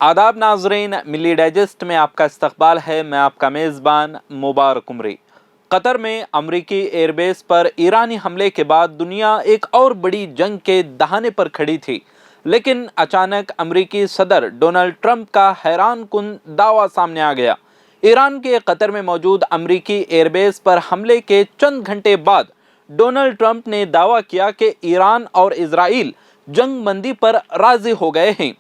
आदाब नाजरीन, मिली डाइजेस्ट में आपका इस्तकबाल है। मैं आपका मेज़बान मुबारक उमरी। कतर में अमरीकी एयरबेस पर ईरानी हमले के बाद दुनिया एक और बड़ी जंग के दहाने पर खड़ी थी, लेकिन अचानक अमरीकी सदर डोनाल्ड ट्रंप का हैरान कुन दावा सामने आ गया। ईरान के कतर में मौजूद अमरीकी एयरबेस पर हमले के चंद घंटे बाद डोनाल्ड ट्रंप ने दावा किया कि ईरान और इजराइल जंग बंदी पर राजी हो गए हैं।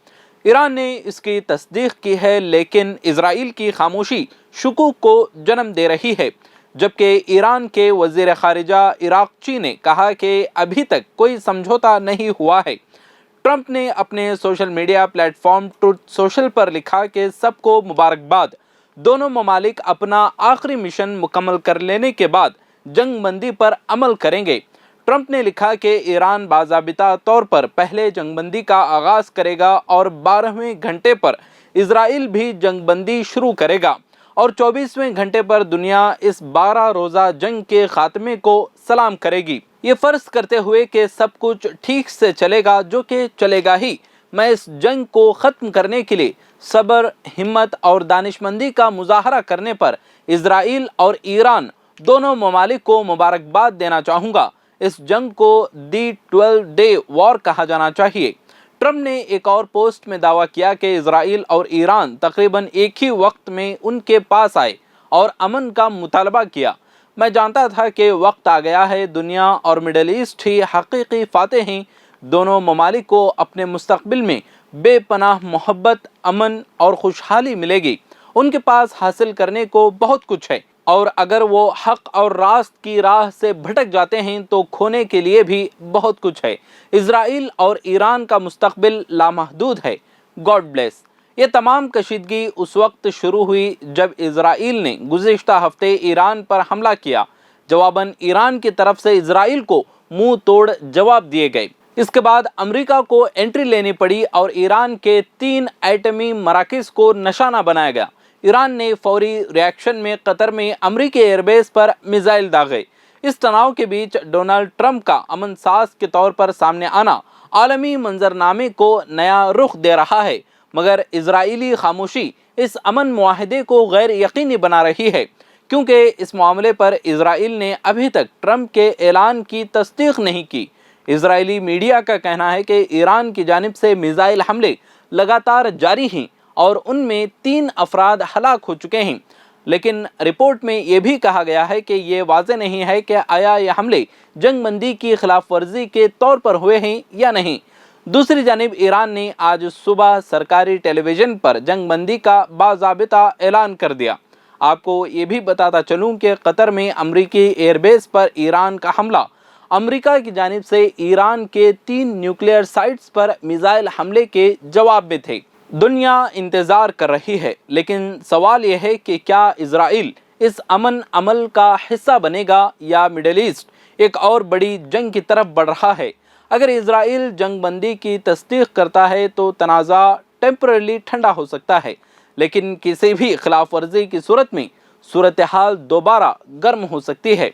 ईरान ने इसकी तस्दीक की है, लेकिन इजराइल की खामोशी शुकूक को जन्म दे रही है। जबकि ईरान के वजीर खारिजा इराक़ची ने कहा कि अभी तक कोई समझौता नहीं हुआ है। ट्रंप ने अपने social media platform truth social पर लिखा कि सबको मुबारकबाद, दोनों ममालिक अपना आखिरी मिशन मुकम्मल कर लेने के बाद जंग बंदी पर अमल करेंगे। ट्रंप ने लिखा कि ईरान बाज़ाबिता तौर पर पहले जंगबंदी का आगाज़ करेगा और 12वें घंटे पर इजराइल भी जंगबंदी शुरू करेगा और 24वें घंटे पर दुनिया इस 12 रोज़ा जंग के खात्मे को सलाम करेगी। ये फ़र्ज़ करते हुए कि सब कुछ ठीक से चलेगा, जो कि चलेगा ही, मैं इस जंग को ख़त्म करने के लिए सब्र, हिम्मत और दानिशमंदी का मुज़ाहरा करने पर इजराइल और ईरान दोनों ममालिक को मुबारकबाद देना चाहूँगा। इस जंग को दी 12 डे वॉर कहा जाना चाहिए। ट्रंप ने एक और पोस्ट में दावा किया कि इजराइल और ईरान तकरीबन एक ही वक्त में उनके पास आए और अमन का मुतालबा किया। मैं जानता था कि वक्त आ गया है, दुनिया और मिडल ईस्ट ही हकीकी फातेह हैं। दोनों ममालिक को अपने मुस्तकबिल में बेपनाह मोहब्बत, अमन और खुशहाली मिलेगी। उनके पास हासिल करने को बहुत कुछ है, और अगर वो हक और रास्त की राह से भटक जाते हैं तो खोने के लिए भी बहुत कुछ है। इजराइल और ईरान का मुस्तकबिल लामहदूद है। God bless. ये तमाम कशीदगी उस वक्त शुरू हुई जब इजराइल ने गुज़िश्ता हफ्ते ईरान पर हमला किया। जवाबन ईरान की तरफ से इजराइल को मुंह तोड़ जवाब दिए गए। इसके बाद अमेरिका को एंट्री लेनी पड़ी और ईरान के 3 एटमी मराकज़ को निशाना बनाया गया। ईरान ने फौरी रिएक्शन में कतर में अमरीकी एयरबेस पर मिसाइल दागे। इस तनाव के बीच डोनाल्ड ट्रंप का अमन साज के तौर पर सामने आना आलमी मंजरनामे को नया रुख दे रहा है, मगर इजराइली खामोशी इस अमन मुआहदे को गैर यकीनी बना रही है, क्योंकि इस मामले पर इजराइल ने अभी तक ट्रंप के ऐलान की तस्दीक नहीं की। इजरायली मीडिया का कहना है कि ईरान की जानिब से मिसाइल हमले लगातार जारी हैं और उनमें 3 अफराद हलाक हो चुके हैं, लेकिन रिपोर्ट में यह भी कहा गया है कि ये वाज़ेह नहीं है कि आया ये हमले जंग बंदी की खिलाफ वर्जी के तौर पर हुए हैं या नहीं। दूसरी जानिब ईरान ने आज सुबह सरकारी टेलीविज़न पर जंग बंदी का बाज़ाबिता ऐलान कर दिया। आपको ये भी बताता चलूँ कि कतर में अमरीकी एयरबेस पर ईरान का हमला अमरीका की जानिब से ईरान के 3 न्यूक्लियर साइट्स पर मिसाइल हमले के जवाब में थे। दुनिया इंतज़ार कर रही है, लेकिन सवाल यह है कि क्या इजराइल इस अमन अमल का हिस्सा बनेगा या मिडल ईस्ट एक और बड़ी जंग की तरफ बढ़ रहा है। अगर इजराइल जंग बंदी की तस्दीक करता है तो तनाज़ा टेम्पररी ठंडा हो सकता है, लेकिन किसी भी खिलाफ वर्जी की सूरत में सूरत हाल दोबारा गर्म हो सकती है।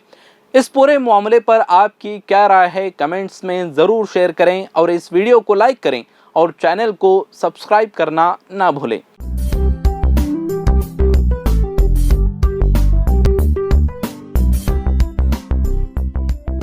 इस पूरे मामले पर आपकी क्या राय है, कमेंट्स में ज़रूर शेयर करें और इस वीडियो को लाइक करें और चैनल को सब्सक्राइब करना ना भूलें।